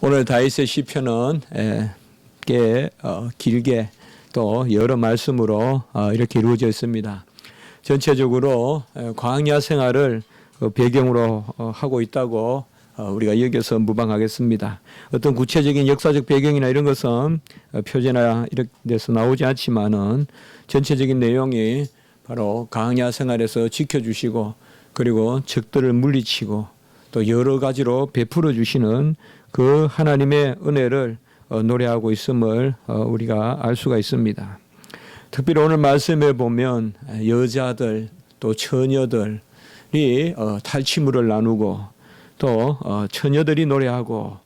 오늘 다윗의 시편은 꽤 길게 또 여러 말씀으로 이렇게 이루어져 있습니다. 전체적으로 광야 생활을 배경으로 하고 있다고 우리가 여기서 무방하겠습니다. 어떤 구체적인 역사적 배경이나 이런 것은 표제나 이렇게 돼서 나오지 않지만은 전체적인 내용이 바로 광야 생활에서 지켜주시고 그리고 적들을 물리치고 또 여러 가지로 베풀어 주시는 그 하나님의 은혜를 노래하고 있음을 우리가 알 수가 있습니다. 특별히 오늘 말씀에 보면 여자들 또 처녀들이 탈취물을 나누고 또 처녀들이 노래하고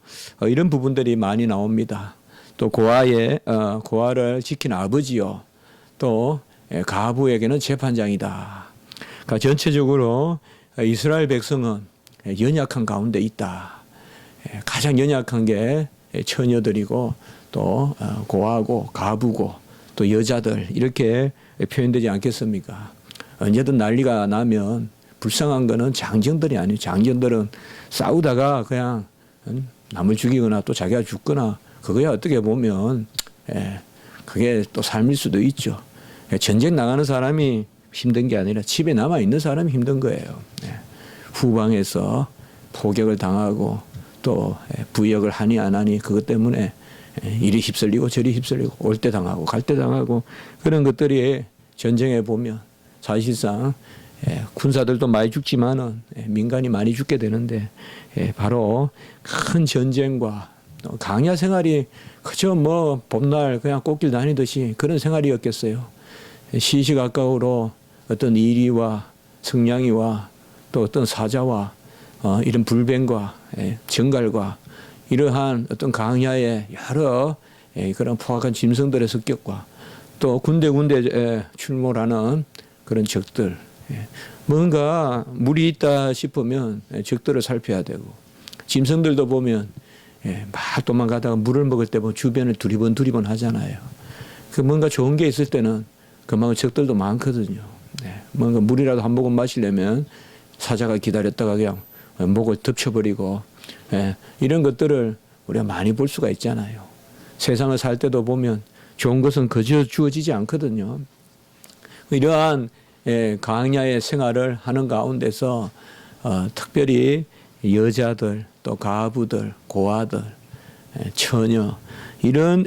이런 부분들이 많이 나옵니다. 또 고아를 지킨 아버지요 또 가부에게는 재판장이다. 그러니까 전체적으로 이스라엘 백성은 연약한 가운데 있다. 가장 연약한 게 처녀들이고 또 고아고 가부고 또 여자들 이렇게 표현되지 않겠습니까? 언제든 난리가 나면 불쌍한 거는 장정들이 아니에요. 장정들은 싸우다가 그냥 남을 죽이거나 또 자기가 죽거나 그거야 어떻게 보면 그게 또 삶일 수도 있죠. 전쟁 나가는 사람이 힘든 게 아니라 집에 남아있는 사람이 힘든 거예요. 후방에서 포격을 당하고 또 부역을 하니 안 하니 그것 때문에 이리 휩쓸리고 저리 휩쓸리고 올 때 당하고 갈 때 당하고 그런 것들이 전쟁에 보면 사실상 군사들도 많이 죽지만은 민간이 많이 죽게 되는데 바로 큰 전쟁과 광야 생활이 그저 뭐 봄날 그냥 꽃길 다니듯이 그런 생활이었겠어요. 시시각각으로 어떤 이리와 승냥이와 또 어떤 사자와 이런 불뱀과 정갈과 이러한 어떤 광야의 여러 그런 포악한 짐승들의 습격과 또 군데군데 출몰하는 그런 적들 뭔가 물이 있다 싶으면 적들을 살펴야 되고 짐승들도 보면 막 도망가다가 물을 먹을 때 보면 주변을 두리번 하잖아요. 그 뭔가 좋은 게 있을 때는 그만큼 적들도 많거든요. 뭔가 물이라도 한 모금 마시려면 사자가 기다렸다가 그냥 목을 덮쳐버리고 이런 것들을 우리가 많이 볼 수가 있잖아요. 세상을 살 때도 보면 좋은 것은 거저 주어지지 않거든요. 이러한 광야의 생활을 하는 가운데서 특별히 여자들 또 가부들 고아들 처녀 이런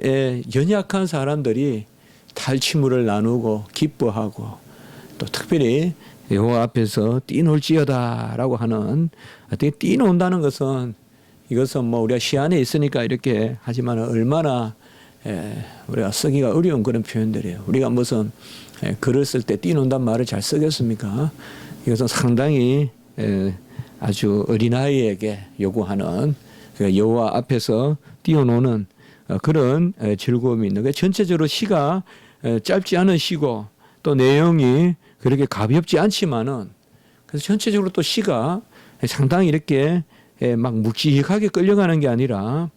연약한 사람들이 탈취물을 나누고 기뻐하고 또 특별히 여호와 앞에서 뛰놀지어다라고 하는 뛰논다는 것은 이것은 뭐 우리가 시안에 있으니까 이렇게 하지만 얼마나 우리가 쓰기가 어려운 그런 표현들이에요. 우리가 무슨 글을 쓸 때 뛰논단 말을 잘 쓰겠습니까? 이것은 상당히 아주 어린아이에게 요구하는 여호와 앞에서 뛰어노는 그런 즐거움이 있는 거예요. 전체적으로 시가 짧지 않은 시고 또 내용이 그렇게 가볍지 않지만은 그래서 전체적으로 또 시가 상당히 이렇게 막 묵직하게 끌려가는 게 아니라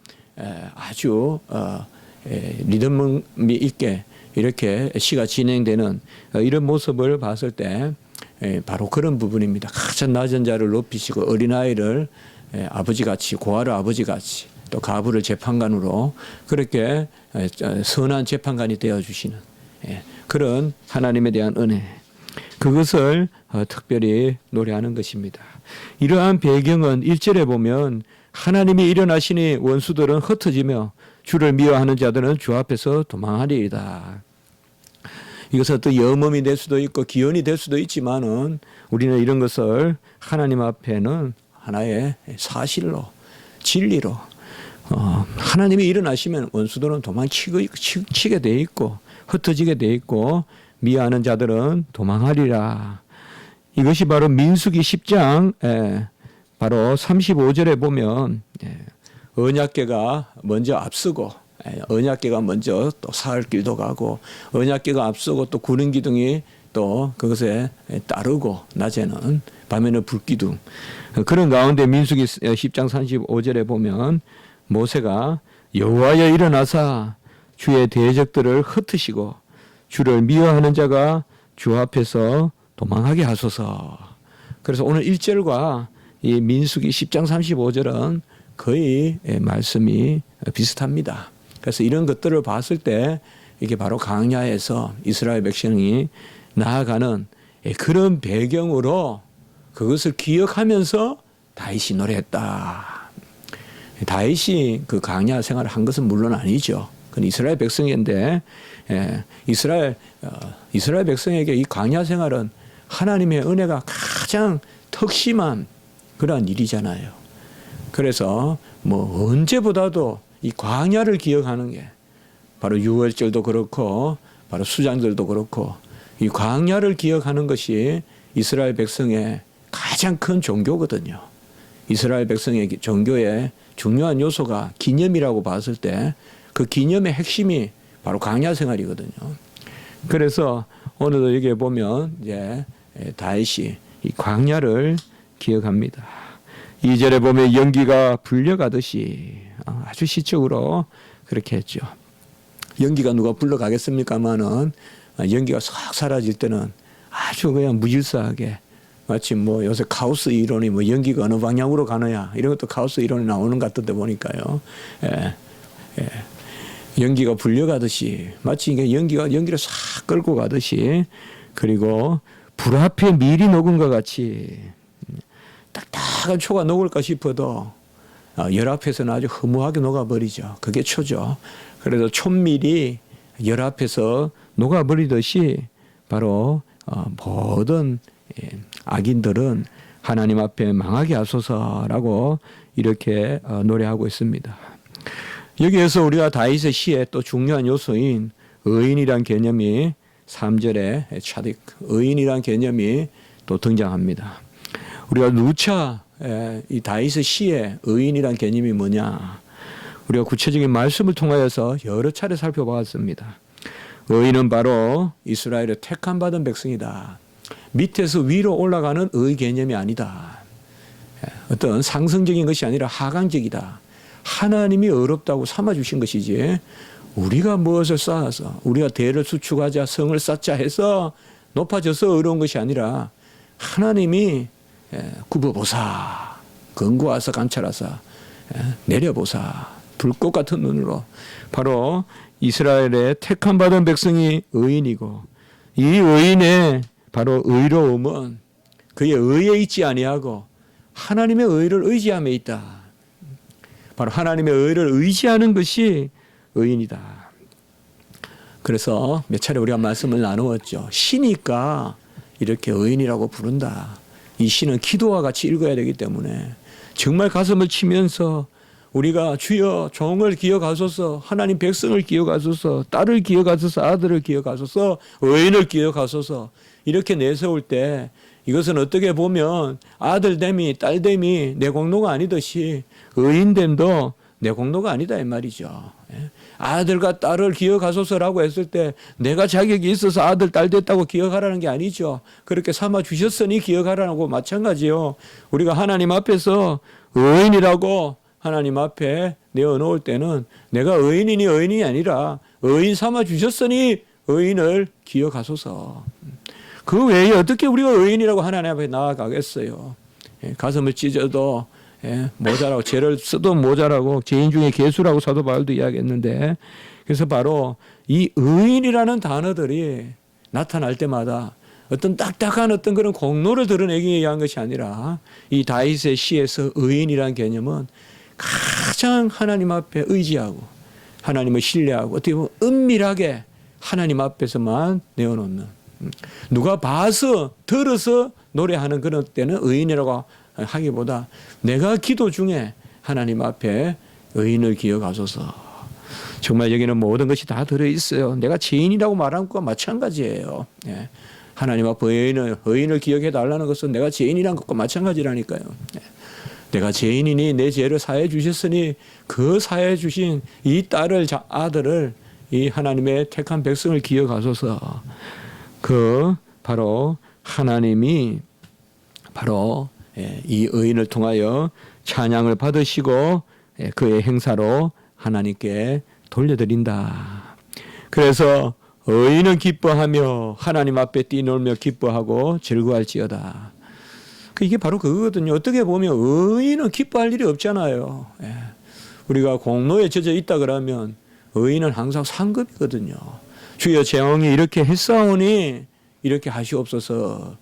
아주 리듬이 있게 이렇게 시가 진행되는 이런 모습을 봤을 때 바로 그런 부분입니다. 가장 낮은 자를 높이시고 어린아이를 아버지같이 고아를 아버지같이 또 가부를 재판관으로 그렇게 선한 재판관이 되어주시는 그런 하나님에 대한 은혜 그것을 특별히 노래하는 것입니다. 이러한 배경은 1절에 보면 하나님이 일어나시니 원수들은 흩어지며 주를 미워하는 자들은 주 앞에서 도망하리이다. 이것은 또 염음이 될 수도 있고 기연이 될 수도 있지만은 우리는 이런 것을 하나님 앞에는 하나의 사실로 진리로 하나님이 일어나시면 원수들은 도망치게 돼 있고 흩어지게 돼 있고 미워하는 자들은 도망하리라. 이것이 바로 민수기 10장 바로 35절에 보면 언약궤가 먼저 앞서고 언약궤가 먼저 또 사흘 길도 가고 언약궤가 앞서고 또 구름 기둥이 또 그것에 따르고 낮에는 밤에는 불기둥 그런 가운데 민수기 10장 35절에 보면 모세가 여호와여 일어나사 주의 대적들을 흩으시고 주를 미워하는 자가 주 앞에서 도망하게 하소서. 그래서 오늘 1절과 이 민수기 10장 35절은 거의 말씀이 비슷합니다. 그래서 이런 것들을 봤을 때 이게 바로 광야에서 이스라엘 백성이 나아가는 그런 배경으로 그것을 기억하면서 다윗이 노래했다. 다윗이 그 광야 생활을 한 것은 물론 아니죠. 그건 이스라엘 백성인데 이스라엘 백성에게 이 광야 생활은 하나님의 은혜가 가장 특심한 그러한 일이잖아요. 그래서 뭐 언제보다도 이 광야를 기억하는 게 바로 유월절도 그렇고 바로 수장들도 그렇고 이 광야를 기억하는 것이 이스라엘 백성의 가장 큰 종교거든요. 이스라엘 백성의 종교의 중요한 요소가 기념이라고 봤을 때 그 기념의 핵심이 바로 광야 생활이거든요. 그래서 오늘도 여기에 보면 이제 다윗이 이 광야를 기억합니다. 2절에 보면 연기가 불려가듯이 아주 시적으로 그렇게 했죠. 연기가 누가 불러가겠습니까마는 연기가 싹 사라질 때는 아주 그냥 무질서하게 마치 뭐 요새 카오스 이론이 뭐 연기가 어느 방향으로 가느냐 이런 것도 카오스 이론이 나오는 것 같던데 보니까요. 연기가 불려가듯이 마치 이게 연기를 싹 끌고 가듯이 그리고 불 앞에 밀이 녹은 것 같이 딱딱한 초가 녹을까 싶어도 열 앞에서는 아주 허무하게 녹아버리죠. 그게 초죠. 그래서 촛밀이 열 앞에서 녹아버리듯이 바로 모든 악인들은 하나님 앞에 망하게 하소서라고 이렇게 노래하고 있습니다. 여기에서 우리가 다윗의 시에 또 중요한 요소인 의인이란 개념이 3절에 차딕 의인이란 개념이 또 등장합니다. 우리가 누차 이 다윗의 시에 의인이란 개념이 뭐냐 우리가 구체적인 말씀을 통하여서 여러 차례 살펴보았습니다. 의인은 바로 이스라엘의 택함 받은 백성이다. 밑에서 위로 올라가는 의 개념이 아니다. 어떤 상승적인 것이 아니라 하강적이다. 하나님이 어렵다고 삼아주신 것이지 우리가 무엇을 쌓아서 우리가 대를 수축하자 성을 쌓자 해서 높아져서 어려운 것이 아니라 하나님이 굽어보사 건고하사 감찰하사 내려보사 불꽃 같은 눈으로 바로 이스라엘의 택함 받은 백성이 의인이고 이 의인의 바로 의로움은 그의 의에 있지 아니하고 하나님의 의를 의지함에 있다. 바로 하나님의 의를 의지하는 것이 의인이다. 그래서 몇 차례 우리가 말씀을 나누었죠. 시니까 이렇게 의인이라고 부른다. 이 시는 기도와 같이 읽어야 되기 때문에 정말 가슴을 치면서 우리가 주여 종을 기억하소서 하나님 백성을 기억하소서 딸을 기억하소서 아들을 기억하소서 의인을 기억하소서 이렇게 내세울 때 이것은 어떻게 보면 아들됨이 딸됨이 내 공로가 아니듯이 의인됨도 내 공로가 아니다 이 말이죠. 아들과 딸을 기억하소서라고 했을 때 내가 자격이 있어서 아들 딸 됐다고 기억하라는 게 아니죠. 그렇게 삼아 주셨으니 기억하라고 마찬가지요. 우리가 하나님 앞에서 의인이라고 하나님 앞에 내어놓을 때는 내가 의인이니 의인이 아니라 의인 삼아 주셨으니 의인을 기억하소서. 그 외에 어떻게 우리가 의인이라고 하나님 앞에 나아가겠어요. 가슴을 찢어도 모자라고 죄를 써도 모자라고 죄인 중에 괴수라고 사도 바울도 이야기했는데 그래서 바로 이 의인이라는 단어들이 나타날 때마다 어떤 딱딱한 어떤 그런 공로를 드러내기 위한 것이 아니라 이 다윗의 시에서 의인이라는 개념은 가장 하나님 앞에 의지하고 하나님을 신뢰하고 어떻게 보면 은밀하게 하나님 앞에서만 내어놓는 누가 봐서 들어서 노래하는 그런 때는 의인이라고 하기보다 내가 기도 중에 하나님 앞에 의인을 기억하소서. 정말 여기는 모든 것이 다 들어있어요. 내가 죄인이라고 말하는 것과 마찬가지예요. 하나님 앞에 의인을 기억해 달라는 것은 내가 죄인이라는 것과 마찬가지라니까요. 내가 죄인이니 내 죄를 사해 주셨으니 그 사해 주신 이 딸을 아들을 이 하나님의 택한 백성을 기억하소서. 그 바로 하나님이 바로 이 의인을 통하여 찬양을 받으시고 그의 행사로 하나님께 돌려드린다. 그래서 의인은 기뻐하며 하나님 앞에 뛰놀며 기뻐하고 즐거워할지어다. 이게 바로 그거거든요. 어떻게 보면 의인은 기뻐할 일이 없잖아요. 예. 우리가 공로에 젖어 있다 그러면 의인은 항상 상급이거든요. 주여 재앙이 이렇게 했사오니 이렇게 하시옵소서.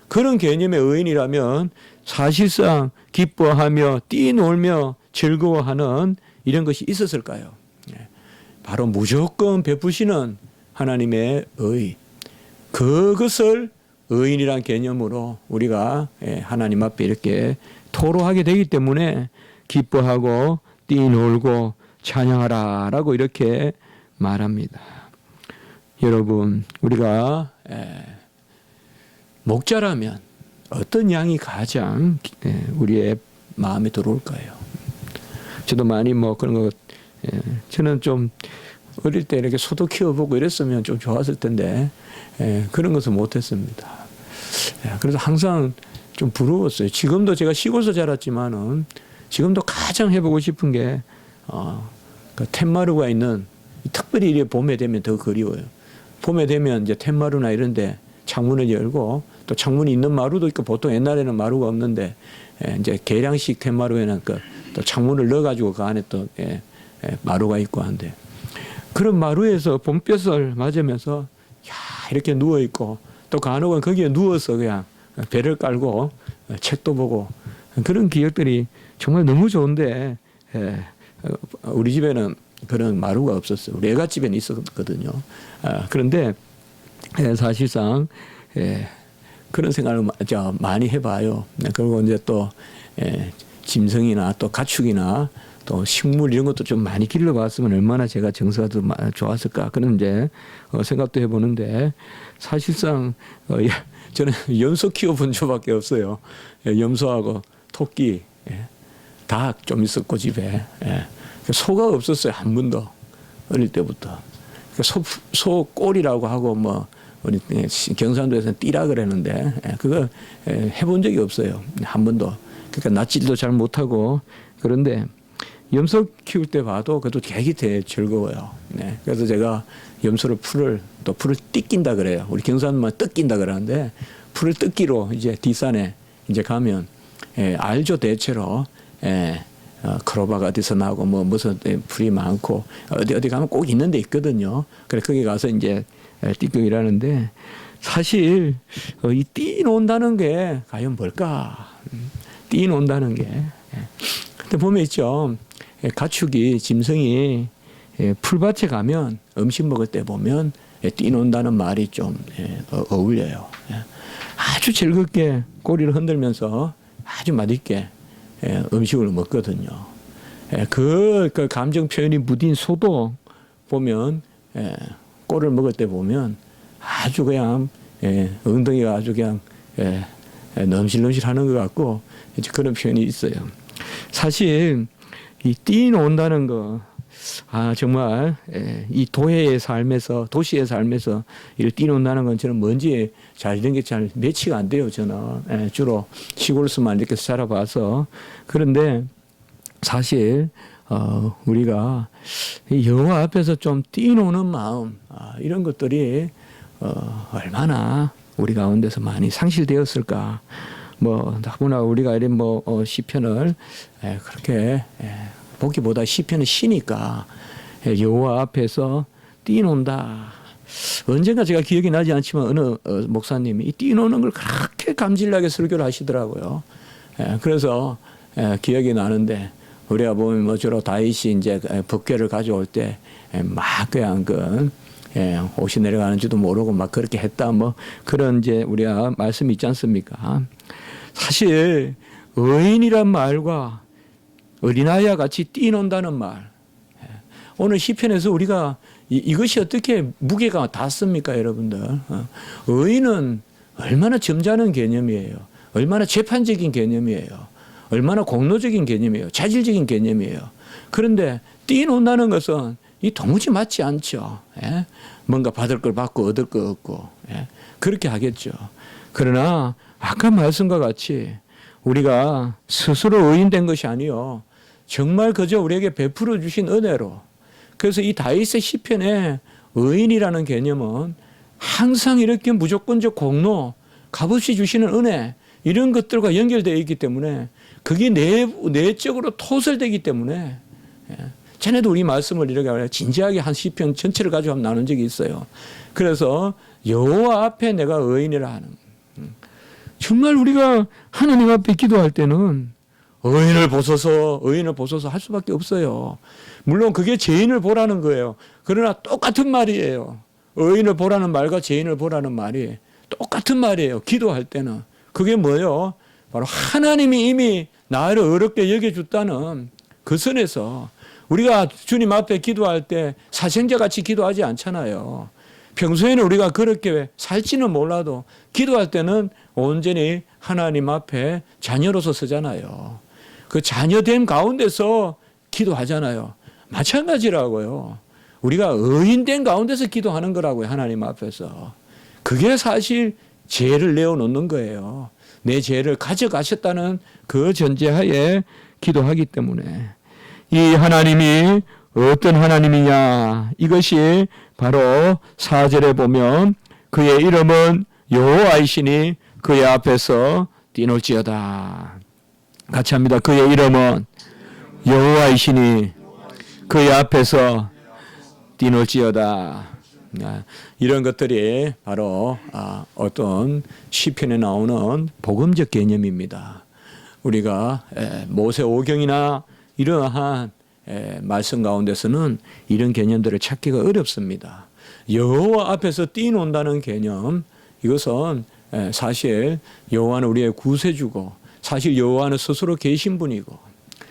그런 개념의 의인이라면 사실상 기뻐하며 뛰놀며 즐거워하는 이런 것이 있었을까요? 바로 무조건 베푸시는 하나님의 의. 그것을 의인이란 개념으로 우리가 하나님 앞에 이렇게 토로하게 되기 때문에 기뻐하고 뛰놀고 찬양하라라고 이렇게 말합니다. 여러분, 우리가 목자라면 어떤 양이 가장 우리의 마음에 들어올까요? 저도 많이 뭐 그런 거 저는 좀 어릴 때 이렇게 소도 키워보고 이랬으면 좀 좋았을 텐데 그런 것은 못했습니다. 그래서 항상 좀 부러웠어요. 지금도 제가 시골에서 자랐지만은 지금도 가장 해보고 싶은 게 그 텐마루가 있는 특별히 이래 봄에 되면 더 그리워요. 봄에 되면 이제 텐마루나 이런데 창문을 열고 또 창문이 있는 마루도 있고 보통 옛날에는 마루가 없는데 이제 계량식 텐마루에는 또 창문을 넣어가지고 그 안에 또 마루가 있고 한데 그런 마루에서 봄볕을 맞으면서 이렇게 누워 있고 또 간혹은 거기에 누워서 그냥 배를 깔고 책도 보고 그런 기억들이 정말 너무 좋은데 우리 집에는 그런 마루가 없었어요. 우리 애가 집에는 있었거든요. 그런데 사실상 그런 생각을 많이 해봐요. 그리고 이제 또 짐승이나 또 가축이나 또 식물 이런 것도 좀 많이 길러봤으면 얼마나 제가 정서가 더 좋았을까 그런 이제 생각도 해보는데 사실상 저는 염소 키워본 적밖에 없어요. 염소하고 토끼, 닭 좀 있었고 집에 소가 없었어요. 한 번도 어릴 때부터. 소 꼴이라고 하고 뭐 우리 경상도에서는 띠라 그랬는데 그거 해본 적이 없어요. 한 번도. 그러니까 낯질도 잘 못하고 그런데 염소 키울 때 봐도 그래도 되게 즐거워요. 그래서 제가 염소를 풀을 뜯긴다 그래요. 우리 경상도만 뜯긴다 그러는데 풀을 뜯기로 이제 뒷산에 이제 가면 알죠 대체로 크로바가 어디서 나오고 뭐 무슨 풀이 많고 어디 가면 꼭 있는 데 있거든요. 그래 거기 가서 이제 띠고 일하는데 사실 이 띠논다는 게 과연 뭘까? 띠논다는 게 근데 보면 있죠. 가축이 짐승이 풀밭에 가면 음식 먹을 때 보면 띠논다는 말이 좀 어울려요. 아주 즐겁게 꼬리를 흔들면서 아주 맛있게 음식을 먹거든요. 그 감정 표현이 무딘 소도 보면 꼴을 먹을 때 보면 아주 그냥 엉덩이가 아주 그냥 넘실넘실하는 것 같고 그런 표현이 있어요. 사실 이 뛰어온다는 거 정말 이 도시의 삶에서 이를 뛰어온다는 건 저는 뭔지 이런 게 잘 매치가 안 돼요. 저는 주로 시골에서만 이렇게 살아봐서 그런데 사실 우리가 여호와 앞에서 좀 뛰노는 마음 이런 것들이 얼마나 우리 가운데서 많이 상실되었을까. 뭐 다분하 우리가 이런 시편을 그렇게 보기보다 시편은 시니까 여호와 앞에서 뛰논다. 언젠가 제가 기억이 나지 않지만 어느 목사님이 이 뛰노는 걸 그렇게 감질나게 설교를 하시더라고요. 그래서 기억이 나는데 우리가 보면 뭐 주로 다윗이 이제 법궤를 가져올 때 막 그냥 옷이 내려가는지도 모르고 막 그렇게 했다 뭐 그런 이제 우리가 말씀이 있지 않습니까? 사실 의인이란 말과 어린아이와 같이 뛰논다는 말. 오늘 시편에서 우리가 이것이 어떻게 무게가 닿습니까, 여러분들? 의인은 얼마나 점잖은 개념이에요. 얼마나 재판적인 개념이에요. 얼마나 공로적인 개념이에요. 자질적인 개념이에요. 그런데 뛰논다는 것은 이 도무지 맞지 않죠. 뭔가 받을 걸 받고 얻을 거 얻고 그렇게 하겠죠. 그러나 아까 말씀과 같이 우리가 스스로 의인된 것이 아니요 정말 그저 우리에게 베풀어 주신 은혜로. 그래서 이 다윗의 시편에 의인이라는 개념은 항상 이렇게 무조건적 공로, 값없이 주시는 은혜 이런 것들과 연결되어 있기 때문에 그게 내적으로 토설되기 때문에 전에도 우리 말씀을 이렇게 진지하게 한 시편 전체를 가지고 한번 나눈 적이 있어요. 그래서 여호와 앞에 내가 의인이라 하는, 정말 우리가 하나님 앞에 기도할 때는 의인을 보소서 할 수밖에 없어요. 물론 그게 죄인을 보라는 거예요. 그러나 똑같은 말이에요. 의인을 보라는 말과 죄인을 보라는 말이 똑같은 말이에요. 기도할 때는. 그게 뭐예요? 바로 하나님이 이미 나를 어렵게 여겨줬다는 그 선에서 우리가 주님 앞에 기도할 때 사생자같이 기도하지 않잖아요. 평소에는 우리가 그렇게 살지는 몰라도 기도할 때는 온전히 하나님 앞에 자녀로서 서잖아요. 그 자녀됨 가운데서 기도하잖아요. 마찬가지라고요. 우리가 의인된 가운데서 기도하는 거라고요. 하나님 앞에서. 그게 사실 죄를 내어놓는 거예요. 내 죄를 가져가셨다는 그 전제하에 기도하기 때문에 이 하나님이 어떤 하나님이냐, 이것이 바로 4절에 보면 그의 이름은 여호와이시니 그의 앞에서 뛰놀지어다. 같이 합니다. 그의 이름은 여호와이시니 그의 앞에서 뛰놀지어다. 이런 것들이 바로 어떤 시편에 나오는 복음적 개념입니다. 우리가 모세오경이나 이러한 말씀 가운데서는 이런 개념들을 찾기가 어렵습니다. 여호와 앞에서 뛰논다는 개념, 이것은 사실 여호와는 우리의 구세주고 사실 여호와는 스스로 계신 분이고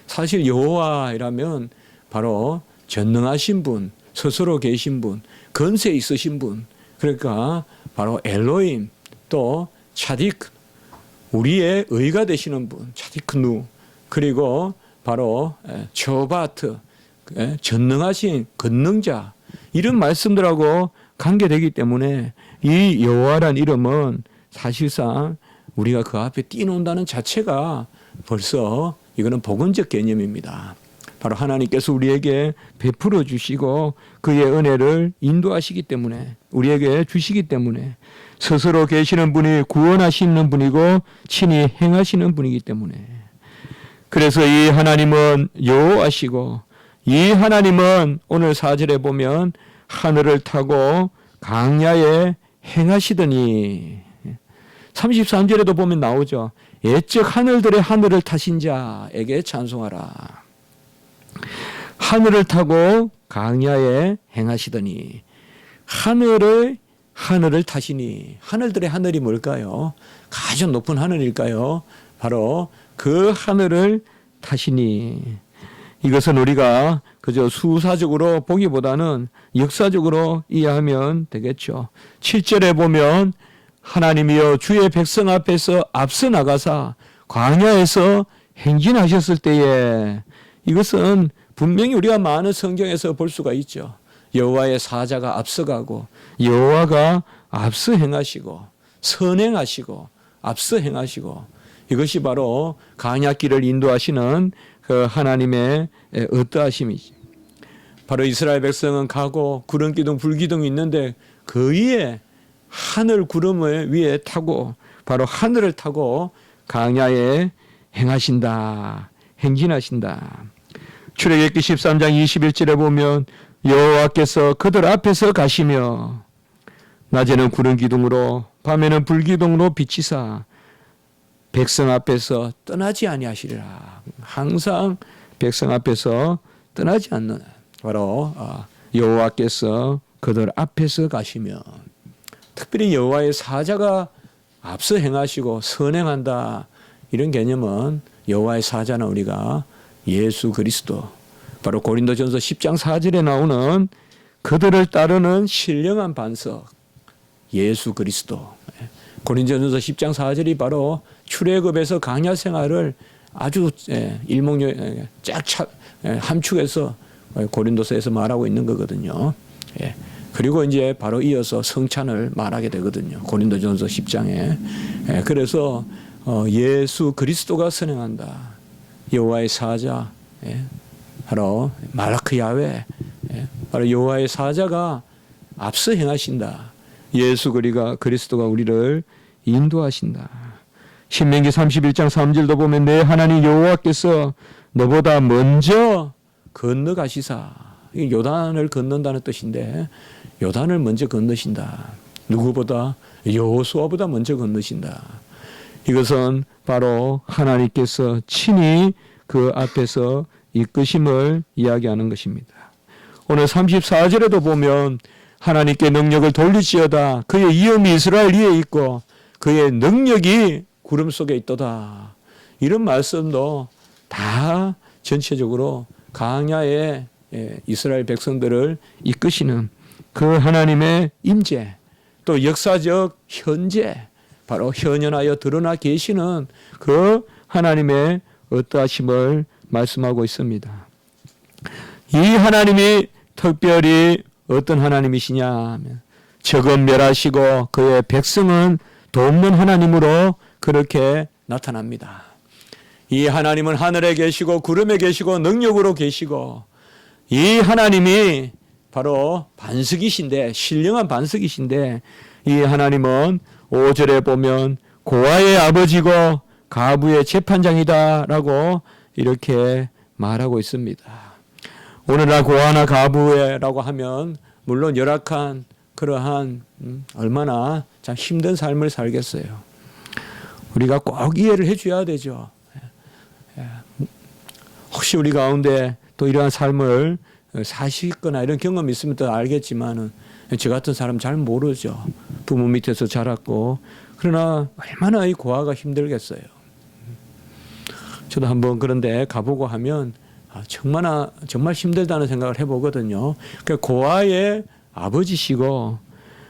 사실 여호와이라면 바로 전능하신 분, 스스로 계신 분, 권세 있으신 분, 그러니까 바로 엘로힘, 또 차디크, 우리의 의가 되시는 분, 차디크누, 그리고 바로 초바트, 전능하신 권능자, 이런 말씀들하고 관계되기 때문에 이 여호와란 이름은 사실상 우리가 그 앞에 뛰논다는 자체가 벌써 이거는 복음적 개념입니다. 바로 하나님께서 우리에게 베풀어 주시고 그의 은혜를 인도하시기 때문에, 우리에게 주시기 때문에, 스스로 계시는 분이 구원하시는 분이고 친히 행하시는 분이기 때문에, 그래서 이 하나님은 여호와시고 이 하나님은 오늘 4절에 보면 하늘을 타고 광야에 행하시더니, 33절에도 보면 나오죠. 옛적 하늘들의 하늘을 타신 자에게 찬송하라. 하늘을 타고 광야에 행하시더니, 하늘을 타시니, 하늘들의 하늘이 뭘까요? 가장 높은 하늘일까요? 바로 그 하늘을 타시니, 이것은 우리가 그저 수사적으로 보기보다는 역사적으로 이해하면 되겠죠. 7절에 보면 하나님이여 주의 백성 앞에서 앞서 나가사 광야에서 행진하셨을 때에, 이것은 분명히 우리가 많은 성경에서 볼 수가 있죠. 여호와의 사자가 앞서가고 여호와가 앞서 행하시고 선행하시고 앞서 행하시고, 이것이 바로 광야길을 인도하시는 그 하나님의 어떠하심이지. 바로 이스라엘 백성은 가고 구름 기둥 불 기둥이 있는데 그 위에 하늘 구름을 위에 타고 바로 하늘을 타고 광야에 행하신다, 행진하신다. 출애굽기 13장 21절에 보면 여호와께서 그들 앞에서 가시며 낮에는 구름 기둥으로 밤에는 불 기둥으로 비치사 백성 앞에서 떠나지 아니하시리라. 항상 백성 앞에서 떠나지 않는 바로 여호와께서 그들 앞에서 가시며, 특별히 여호와의 사자가 앞서 행하시고 선행한다, 이런 개념은 여호와의 사자는 우리가 예수 그리스도, 바로 고린도전서 10장 4절에 나오는 그들을 따르는 신령한 반석 예수 그리스도. 고린도전서 10장 4절이 바로 출애굽에서 광야 생활을 아주 쫙 함축해서 고린도서에서 말하고 있는 거거든요. 그리고 이제 바로 이어서 성찬을 말하게 되거든요. 고린도전서 10장에. 그래서 예수 그리스도가 선행한다. 여호와의 사자, 바로 말라크 야훼, 바로 여호와의 사자가 앞서 행하신다. 예수 그리스도가 우리를 인도하신다. 신명기 31장 3절도 보면 내 하나님 여호와께서 너보다 먼저 건너가시사. 이게 요단을 건넌다는 뜻인데 요단을 먼저 건너신다. 누구보다? 여호수아보다 먼저 건너신다. 이것은 바로 하나님께서 친히 그 앞에서 이끄심을 이야기하는 것입니다. 오늘 34절에도 보면 하나님께 능력을 돌리시어다. 그의 이음이 이스라엘 위에 있고 그의 능력이 구름 속에 있도다. 이런 말씀도 다 전체적으로 광야의 이스라엘 백성들을 이끄시는 그 하나님의 임재, 또 역사적 현재, 바로 현현하여 드러나 계시는 그 하나님의 어떠하심을 말씀하고 있습니다. 이 하나님이 특별히 어떤 하나님이시냐 하면 적은 멸하시고 그의 백성은 돕는 하나님으로 그렇게 나타납니다. 이 하나님은 하늘에 계시고 구름에 계시고 능력으로 계시고 이 하나님이 바로 반석이신데 신령한 반석이신데 이 하나님은 5절에 보면 고아의 아버지고 가부의 재판장이다라고 이렇게 말하고 있습니다. 오늘날 고아나 가부라고 하면 물론 열악한 그러한 얼마나 참 힘든 삶을 살겠어요. 우리가 꼭 이해를 해줘야 되죠. 혹시 우리 가운데 또 이러한 삶을 사시거나 이런 경험이 있으면 또 알겠지만은 저 같은 사람 잘 모르죠. 부모 밑에서 자랐고 그러나 얼마나 이 고아가 힘들겠어요. 저도 한번 그런데 가보고 하면 정말 힘들다는 생각을 해보거든요. 그러니까 고아의 아버지시고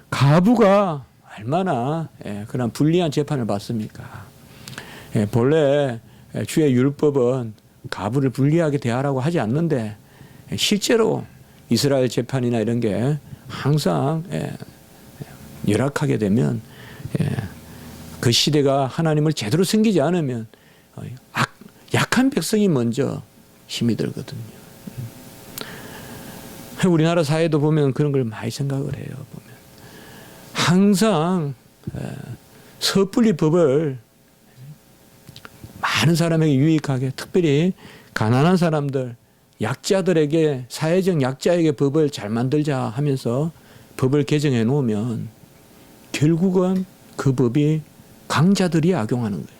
가부가 얼마나 그런 불리한 재판을 받습니까? 본래 주의 율법은 가부를 불리하게 대하라고 하지 않는데 실제로 이스라엘 재판이나 이런 게 항상 열악하게 되면 그 시대가 하나님을 제대로 섬기지 않으면 약한 백성이 먼저 힘이 들거든요. 우리나라 사회도 보면 그런 걸 많이 생각을 해요. 보면 항상 섣불리 법을 많은 사람에게 유익하게 특별히 가난한 사람들 약자들에게 사회적 약자에게 법을 잘 만들자 하면서 법을 개정해 놓으면 결국은 그 법이 강자들이 악용하는 거예요.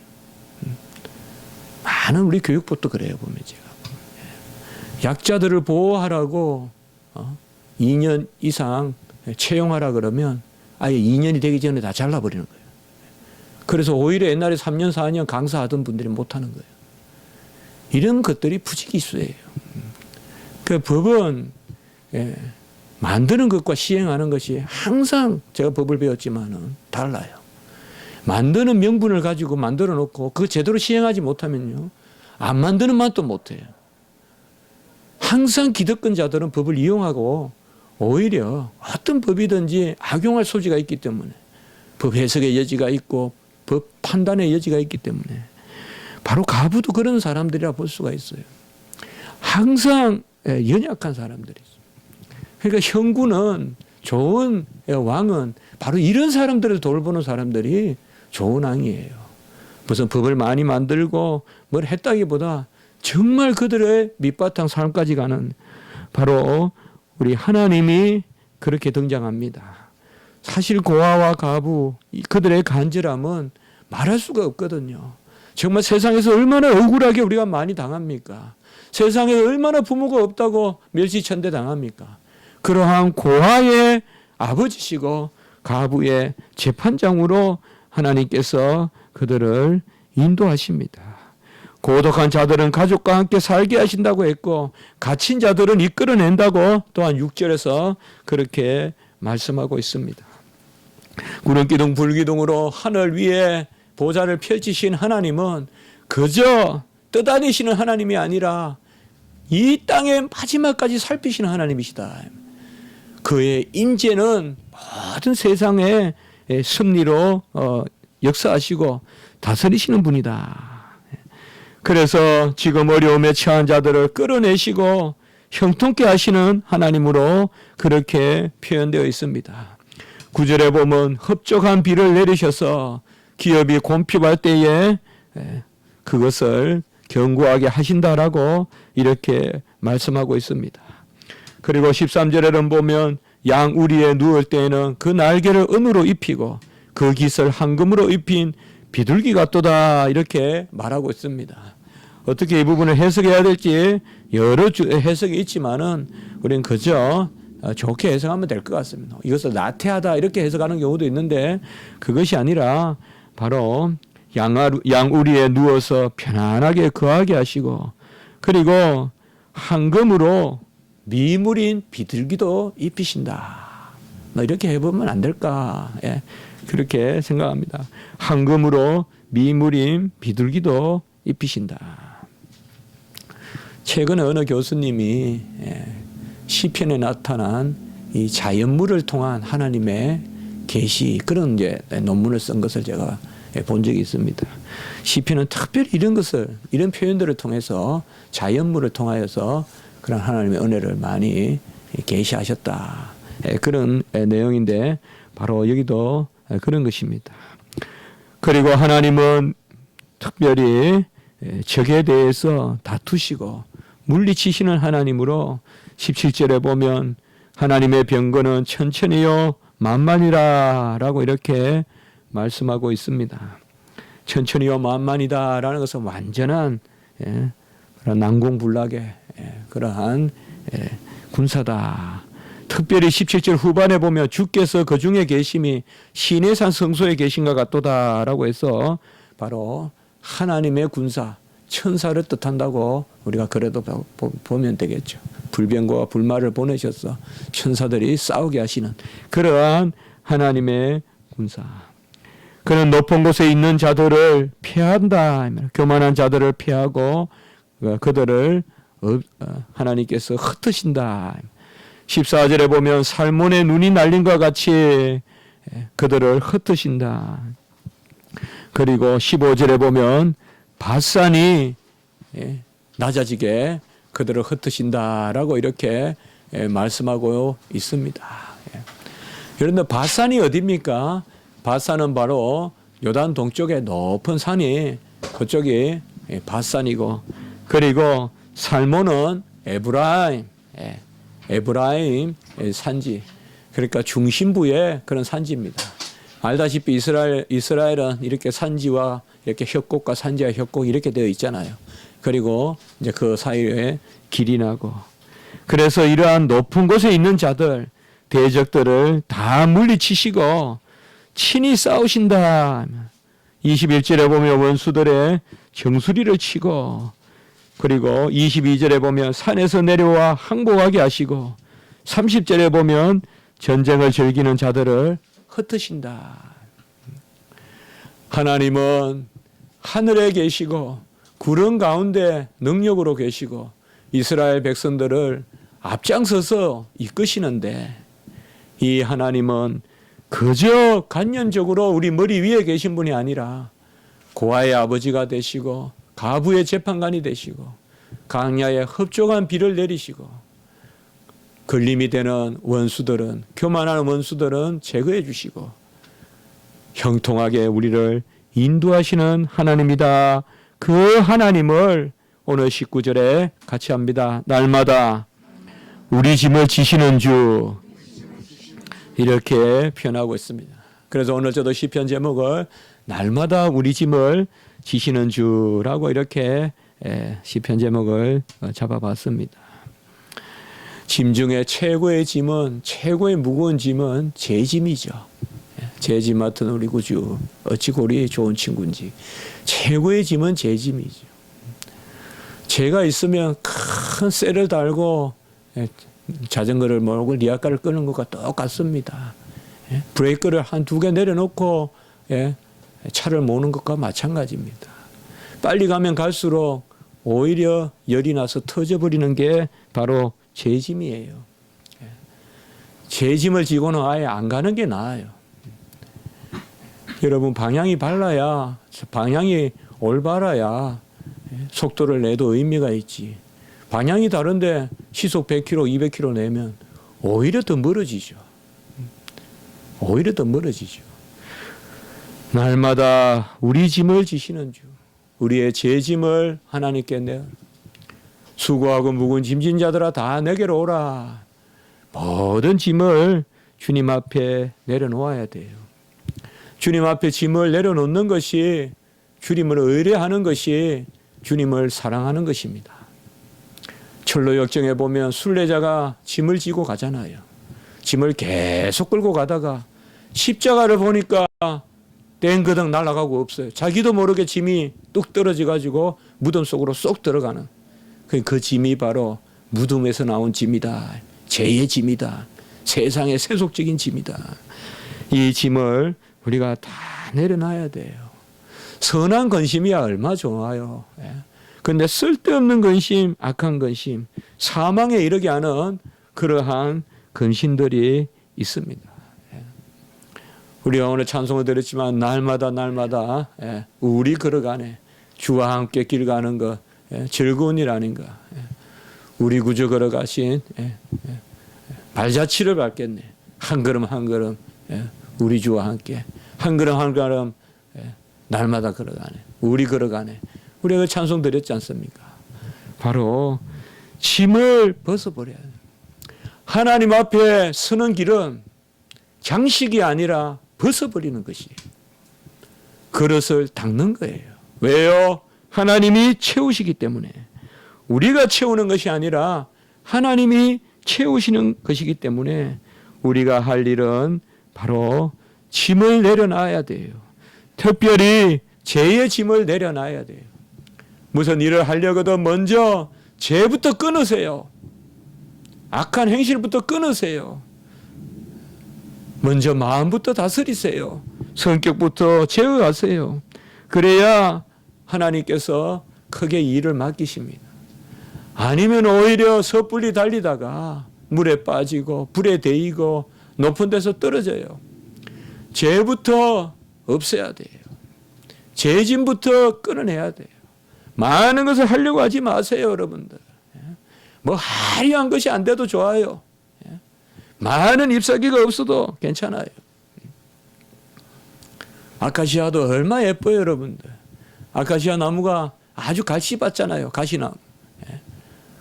많은 우리 교육법도 그래요. 보면 제가 약자들을 보호하라고 2년 이상 채용하라 그러면 아예 2년이 되기 전에 다 잘라버리는 거예요. 그래서 오히려 옛날에 3년 4년 강사하던 분들이 못하는 거예요. 이런 것들이 부지기수예요. 그 법은 만드는 것과 시행하는 것이 항상 제가 법을 배웠지만은 달라요. 만드는 명분을 가지고 만들어 놓고 그 제대로 시행하지 못하면요. 안 만드는 맛도 못해요. 항상 기득권자들은 법을 이용하고 오히려 어떤 법이든지 악용할 소지가 있기 때문에 법 해석의 여지가 있고 법 판단의 여지가 있기 때문에 바로 가부도 그런 사람들이라 볼 수가 있어요. 항상 연약한 사람들이죠. 그러니까 형구는 좋은 왕은 바로 이런 사람들을 돌보는 사람들이 좋은 왕이에요. 무슨 법을 많이 만들고 뭘 했다기보다 정말 그들의 밑바탕 삶까지 가는 바로 우리 하나님이 그렇게 등장합니다. 사실 고아와 가부 그들의 간절함은 말할 수가 없거든요. 정말 세상에서 얼마나 억울하게 우리가 많이 당합니까? 세상에 얼마나 부모가 없다고 멸시천대 당합니까? 그러한 고아의 아버지시고 가부의 재판장으로 하나님께서 그들을 인도하십니다. 고독한 자들은 가족과 함께 살게 하신다고 했고 갇힌 자들은 이끌어낸다고 또한 6절에서 그렇게 말씀하고 있습니다. 구름기둥 불기둥으로 하늘 위에 보좌를 펼치신 하나님은 그저 떠다니시는 하나님이 아니라 이 땅의 마지막까지 살피시는 하나님이시다. 그의 임재는 모든 세상의 섭리로 역사하시고 다스리시는 분이다. 그래서 지금 어려움에 처한 자들을 끌어내시고 형통케 하시는 하나님으로 그렇게 표현되어 있습니다. 9절에 보면 흡족한 비를 내리셔서 기업이 곤핍할 때에 그것을 견고하게 하신다라고 이렇게 말씀하고 있습니다. 그리고 13절에는 보면 양 우리에 누울 때에는 그 날개를 은으로 입히고 그 깃을 황금으로 입힌 비둘기 같도다 이렇게 말하고 있습니다. 어떻게 이 부분을 해석해야 될지 여러 해석이 있지만은 우리는 그저 좋게 해석하면 될 것 같습니다. 이것을 나태하다 이렇게 해석하는 경우도 있는데 그것이 아니라 바로 양우리에 누워서 편안하게 거하게 하시고 그리고 황금으로 미물인 비둘기도 입히신다. 이렇게 해보면 안 될까? 예, 그렇게 생각합니다. 황금으로 미물인 비둘기도 입히신다. 최근에 어느 교수님이 시편에 나타난 이 자연물을 통한 하나님의 계시 그런 이제 논문을 쓴 것을 제가 본 적이 있습니다. 시편은 특별히 이런 표현들을 통해서 자연물을 통하여서 그런 하나님의 은혜를 많이 계시하셨다. 그런 내용인데 바로 여기도 그런 것입니다. 그리고 하나님은 특별히 적에 대해서 다투시고 물리치시는 하나님으로 17절에 보면 하나님의 병거는 천천히요 만만이라라고 이렇게 말씀하고 있습니다. 천천히요 만만이다라는 것은 완전한 그런 난공불락의 그러한 군사다. 특별히 17절 후반에 보면 주께서 그 중에 계심이 시내산 성소에 계신가 같도다라고 해서 바로 하나님의 군사 천사를 뜻한다고 우리가 그래도 보면 되겠죠. 불병과 불말을 보내셔서 천사들이 싸우게 하시는 그러한 하나님의 군사. 그는 높은 곳에 있는 자들을 피한다. 교만한 자들을 피하고 그들을 하나님께서 흩으신다. 14절에 보면 살몬의 눈이 날린 것 같이 그들을 흩으신다. 그리고 15절에 보면 바산이 낮아지게 그들을 흩으신다라고 이렇게 말씀하고 있습니다. 그런데 바산이 어디입니까? 바산은 바로 요단 동쪽의 높은 산이 그쪽이 바산이고 그리고 살몬은 에브라임 산지 그러니까 중심부의 그런 산지입니다. 알다시피 이스라엘은 이렇게 산지와 이렇게 협곡과 산지와 협곡 이렇게 되어 있잖아요. 그리고 이제 그 사이에 길이 나고 그래서 이러한 높은 곳에 있는 자들 대적들을 다 물리치시고 친히 싸우신다. 21절에 보면 원수들의 정수리를 치고 그리고 22절에 보면 산에서 내려와 항복하게 하시고 30절에 보면 전쟁을 즐기는 자들을 흩으신다. 하나님은 하늘에 계시고 구름 가운데 능력으로 계시고 이스라엘 백성들을 앞장서서 이끄시는데 이 하나님은 그저 간념적으로 우리 머리 위에 계신 분이 아니라 고아의 아버지가 되시고 가부의 재판관이 되시고 강야에 흡족한 비를 내리시고 걸림이 되는 원수들은 교만한 원수들은 제거해 주시고 형통하게 우리를 인도하시는 하나님이다. 그 하나님을 오늘 19절에 같이 합니다. 날마다 우리 짐을 지시는 주 이렇게 표현하고 있습니다. 그래서 오늘 저도 시편 제목을 날마다 우리 짐을 지시는 주라고 이렇게 시편 제목을 잡아봤습니다. 짐 중에 최고의 무거운 짐은 제 짐이죠. 제 짐 맡은 우리 구주 어찌 고리 좋은 친구인지 최고의 짐은 제 짐이죠. 제가 있으면 큰 쇠를 달고 자전거를 몰고 리아카를 끄는 것과 똑같습니다. 브레이크를 한 2개 내려놓고 차를 모는 것과 마찬가지입니다. 빨리 가면 갈수록 오히려 열이 나서 터져버리는 게 바로 제 짐이에요. 제 짐을 지고는 아예 안 가는 게 나아요. 여러분 방향이 올바라야 속도를 내도 의미가 있지. 방향이 다른데 시속 100km, 200km 내면 오히려 더 멀어지죠. 날마다 우리 짐을 지시는 주, 우리의 제 짐을 하나님께 내어 수고하고 무거운 짐진 자들아 다 내게로 오라. 모든 짐을 주님 앞에 내려놓아야 돼요. 주님 앞에 짐을 내려놓는 것이 주님을 의뢰하는 것이 주님을 사랑하는 것입니다. 철로 역정에 보면 순례자가 짐을 지고 가잖아요. 짐을 계속 끌고 가다가 십자가를 보니까 땡그덕 날아가고 없어요. 자기도 모르게 짐이 뚝 떨어져 가지고 무덤 속으로 쏙 들어가는 그 짐이 바로 무덤에서 나온 짐이다. 죄의 짐이다. 세상의 세속적인 짐이다. 이 짐을 우리가 다 내려놔야 돼요. 선한 근심이야 얼마 좋아요. 그런데 쓸데없는 근심, 악한 근심, 사망에 이르게 하는 그러한 근심들이 있습니다. 우리가 오늘 찬송을 들었지만 날마다 우리 걸어가네. 주와 함께 길 가는 것 즐거운 일 아닌가. 우리 구주 걸어가신 발자취를 밟겠네. 한 걸음 한 걸음 우리 주와 함께 한 걸음 한 걸음 날마다 걸어가네. 우리 걸어가네. 우리가 그 찬송 드렸지 않습니까? 바로 짐을 벗어버려야 돼요. 하나님 앞에 서는 길은 장식이 아니라 벗어버리는 것이에요. 그릇을 닦는 거예요. 왜요? 하나님이 채우시기 때문에. 우리가 채우는 것이 아니라 하나님이 채우시는 것이기 때문에 우리가 할 일은 바로 짐을 내려놔야 돼요. 특별히 죄의 짐을 내려놔야 돼요. 무슨 일을 하려거든 먼저 죄부터 끊으세요. 악한 행실부터 끊으세요. 먼저 마음부터 다스리세요. 성격부터 제어하세요. 그래야 하나님께서 크게 일을 맡기십니다. 아니면 오히려 섣불리 달리다가 물에 빠지고 불에 데이고 높은 데서 떨어져요. 죄부터 없애야 돼요. 죄짐부터 끊어내야 돼요. 많은 것을 하려고 하지 마세요, 여러분들. 뭐 화려한 것이 안 돼도 좋아요. 많은 잎사귀가 없어도 괜찮아요. 아카시아도 얼마나 예뻐요, 여러분들. 아카시아 나무가 아주 가시 받잖아요, 가시나무.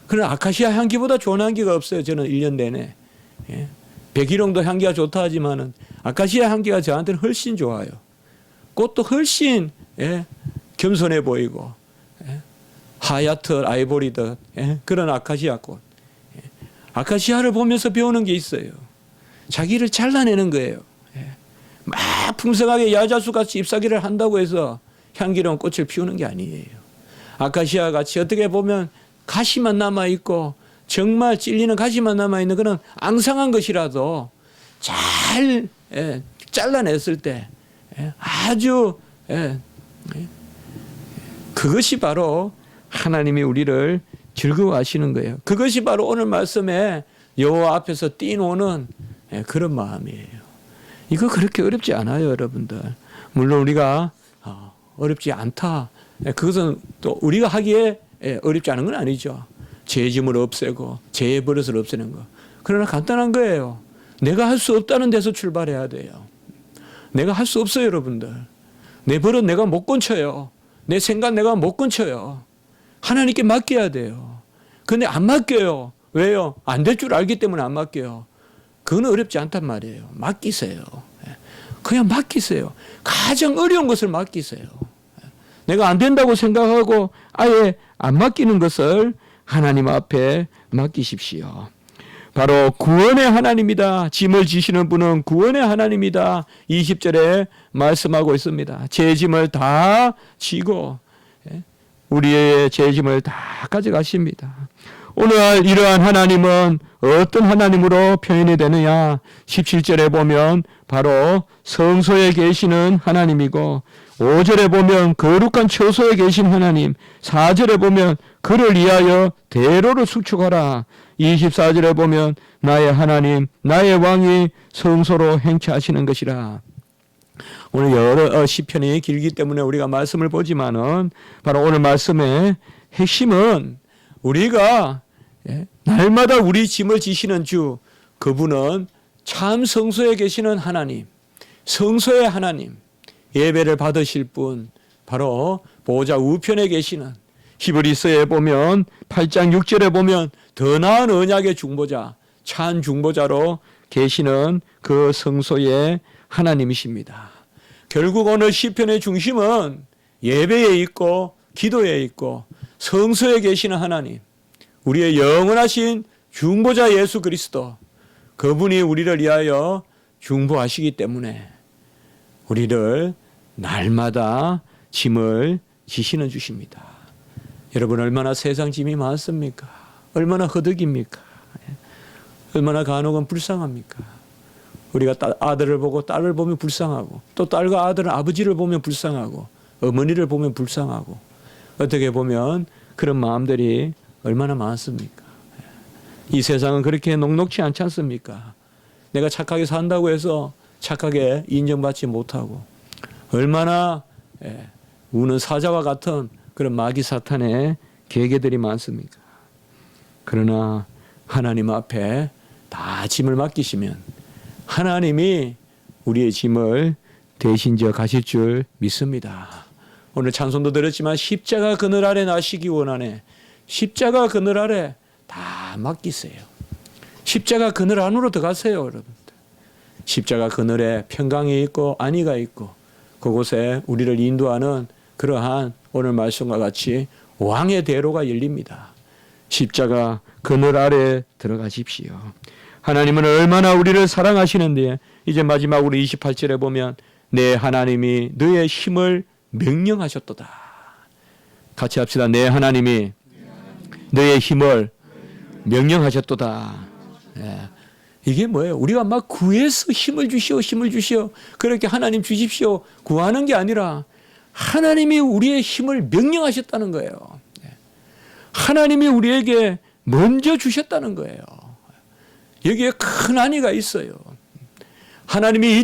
그러나 아카시아 향기보다 좋은 향기가 없어요, 저는 1년 내내. 백일홍도 향기가 좋다 하지만은 아카시아 향기가 저한테는 훨씬 좋아요. 꽃도 훨씬 겸손해 보이고 하얗듯 아이보리듯 그런 아카시아 꽃. 아카시아를 보면서 배우는 게 있어요. 자기를 잘라내는 거예요. 막 풍성하게 야자수같이 잎사귀를 한다고 해서 향기로운 꽃을 피우는 게 아니에요. 아카시아 같이 어떻게 보면 가시만 남아있고 정말 찔리는 가시만 남아있는 그런 앙상한 것이라도 잘 잘라냈을 때 아주 그것이 바로 하나님이 우리를 즐거워하시는 거예요. 그것이 바로 오늘 말씀에 여호와 앞에서 뛰노는 그런 마음이에요. 이거 그렇게 어렵지 않아요, 여러분들. 물론 우리가 어렵지 않다. 그것은 또 우리가 하기에 어렵지 않은 건 아니죠. 죄의 짐을 없애고 죄의 버릇을 없애는 거. 그러나 간단한 거예요. 내가 할 수 없다는 데서 출발해야 돼요. 내가 할 수 없어요, 여러분들. 내 버릇 내가 못 건쳐요. 내 생각 내가 못 건쳐요. 하나님께 맡겨야 돼요. 근데 안 맡겨요. 왜요? 안 될 줄 알기 때문에 안 맡겨요. 그건 어렵지 않단 말이에요. 맡기세요. 그냥 맡기세요. 가장 어려운 것을 맡기세요. 내가 안 된다고 생각하고 아예 안 맡기는 것을 하나님 앞에 맡기십시오. 바로 구원의 하나님이다. 짐을 지시는 분은 구원의 하나님이다. 20절에 말씀하고 있습니다. 제 짐을 다 지고 우리의 제 짐을 다 가져가십니다. 오늘 이러한 하나님은 어떤 하나님으로 표현이 되느냐? 17절에 보면 바로 성소에 계시는 하나님이고 5절에 보면 거룩한 처소에 계신 하나님, 4절에 보면 그를 위하여 대로를 숙축하라. 24절에 보면 나의 하나님, 나의 왕이 성소로 행차하시는 것이라. 오늘 여러 시편이 길기 때문에 우리가 말씀을 보지만은 바로 오늘 말씀의 핵심은 우리가 날마다 우리 짐을 지시는 주, 그분은 참 성소에 계시는 하나님, 성소의 하나님, 예배를 받으실 분 바로 보호자 우편에 계시는 히브리서에 보면 8장 6절에 보면 더 나은 언약의 중보자, 참 중보자로 계시는 그 성소의 하나님이십니다. 결국 오늘 시편의 중심은 예배에 있고 기도에 있고 성소에 계시는 하나님, 우리의 영원하신 중보자 예수 그리스도, 그분이 우리를 위하여 중보하시기 때문에 우리를 날마다 짐을 지시는 주십니다. 여러분, 얼마나 세상 짐이 많습니까? 얼마나 허덕입니까? 얼마나 간혹은 불쌍합니까? 우리가 아들을 보고 딸을 보면 불쌍하고, 또 딸과 아들은 아버지를 보면 불쌍하고, 어머니를 보면 불쌍하고, 어떻게 보면 그런 마음들이 얼마나 많습니까? 이 세상은 그렇게 녹록지 않지 않습니까? 내가 착하게 산다고 해서 착하게 인정받지 못하고, 얼마나 우는 사자와 같은 그런 마귀 사탄의 계계들이 많습니까? 그러나 하나님 앞에 다 짐을 맡기시면 하나님이 우리의 짐을 대신 져 가실 줄 믿습니다. 오늘 찬송도 들었지만 십자가 그늘 아래 나시기 원하네. 십자가 그늘 아래 다 맡기세요. 십자가 그늘 안으로 들어가세요, 여러분들. 십자가 그늘에 평강이 있고 안위가 있고 그곳에 우리를 인도하는 그러한 오늘 말씀과 같이 왕의 대로가 열립니다. 십자가 그늘 아래 들어가십시오. 하나님은 얼마나 우리를 사랑하시는데 이제 마지막으로 28절에 보면 내 하나님이 너의 힘을 명령하셨도다. 같이 합시다. 내 하나님이 너의 힘을 명령하셨도다. 예. 이게 뭐예요? 우리가 막 구해서 힘을 주시오, 힘을 주시오. 그렇게 하나님 주십시오. 구하는 게 아니라 하나님이 우리의 힘을 명령하셨다는 거예요. 하나님이 우리에게 먼저 주셨다는 거예요. 여기에 큰 안위가 있어요. 하나님이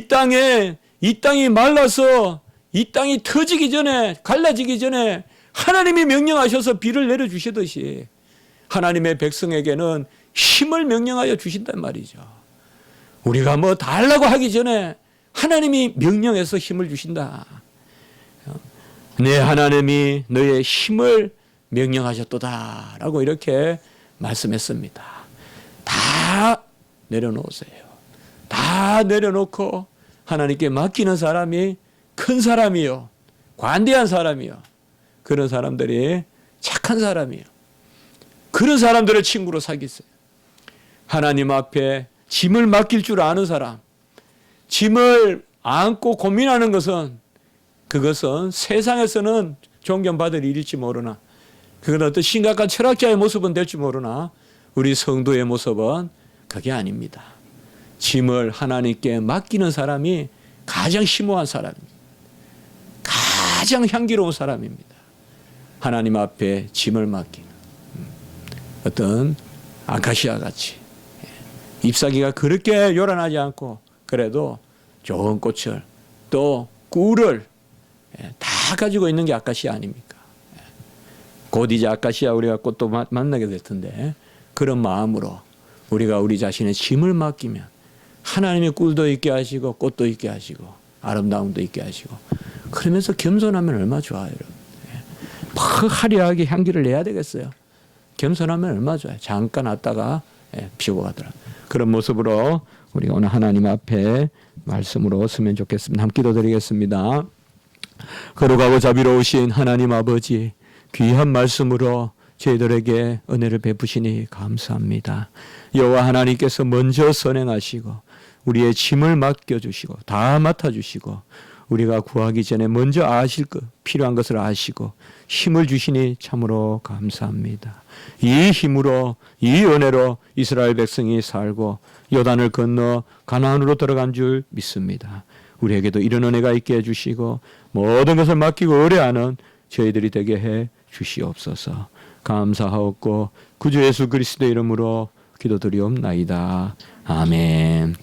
이 땅이 말라서 이 땅이 터지기 전에, 갈라지기 전에 하나님이 명령하셔서 비를 내려주시듯이 하나님의 백성에게는 힘을 명령하여 주신단 말이죠. 우리가 뭐 달라고 하기 전에 하나님이 명령해서 힘을 주신다. 내 하나님이 너의 힘을 명령하셨도다 라고 이렇게 말씀했습니다. 다 내려놓으세요. 다 내려놓고 하나님께 맡기는 사람이 큰 사람이요, 관대한 사람이요, 그런 사람들이 착한 사람이요, 그런 사람들을 친구로 사귀세요. 하나님 앞에 짐을 맡길 줄 아는 사람, 짐을 안고 고민하는 그것은 세상에서는 존경받을 일일지 모르나, 그건 어떤 심각한 철학자의 모습은 될지 모르나 우리 성도의 모습은 그게 아닙니다. 짐을 하나님께 맡기는 사람이 가장 심오한 사람입니다. 가장 향기로운 사람입니다. 하나님 앞에 짐을 맡기는 어떤 아카시아 같이 잎사귀가 그렇게 요란하지 않고 그래도 좋은 꽃을 또 꿀을 다 가지고 있는 게 아카시아 아닙니까? 곧 이제 아카시아 우리가 꽃도 만나게 될 텐데 그런 마음으로 우리가 우리 자신의 짐을 맡기면 하나님이 꿀도 있게 하시고 꽃도 있게 하시고 아름다움도 있게 하시고 그러면서 겸손하면 얼마나 좋아요, 여러분. 막 화려하게 향기를 내야 되겠어요. 겸손하면 얼마나 좋아요. 잠깐 왔다가 피고 가더라. 그런 모습으로 우리가 오늘 하나님 앞에 말씀으로 서면 좋겠습니다. 함께 기도드리겠습니다. 거룩하고 자비로우신 하나님 아버지, 귀한 말씀으로 저희들에게 은혜를 베푸시니 감사합니다. 여호와 하나님께서 먼저 선행하시고 우리의 짐을 맡겨주시고 다 맡아주시고 우리가 구하기 전에 먼저 아실 것, 필요한 것을 아시고 힘을 주시니 참으로 감사합니다. 이 힘으로, 이 은혜로 이스라엘 백성이 살고 요단을 건너 가나안으로 들어간 줄 믿습니다. 우리에게도 이런 은혜가 있게 해주시고 모든 것을 맡기고 의뢰하는 저희들이 되게 해 주시옵소서. 감사하옵고 구주 예수 그리스도의 이름으로 기도드리옵나이다. 아멘.